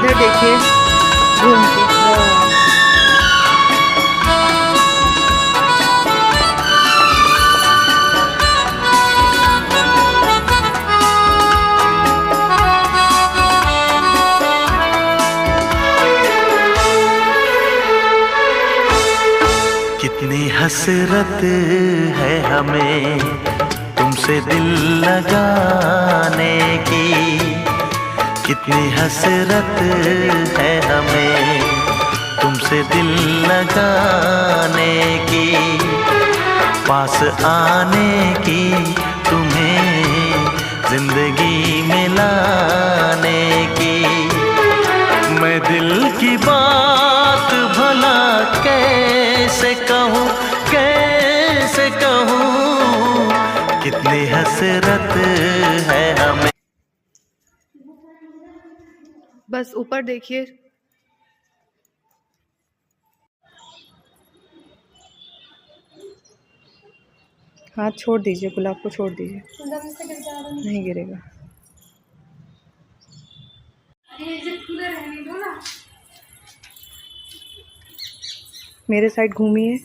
इधर देखिए घूम के। कितनी हसरत है हमें तुमसे दिल लगाने की, कितनी हसरत है हमें तुमसे दिल लगाने की, पास आने की, तुम्हें जिंदगी में लाने की। मैं दिल की बात भला कैसे कहूँ, कैसे कहूँ, कितनी हसरत है हमें। बस ऊपर देखिए। हाथ छोड़ दीजिए, गुलाब को छोड़ दीजिए, नहीं गिरेगा। मेरे साइड घूमिए।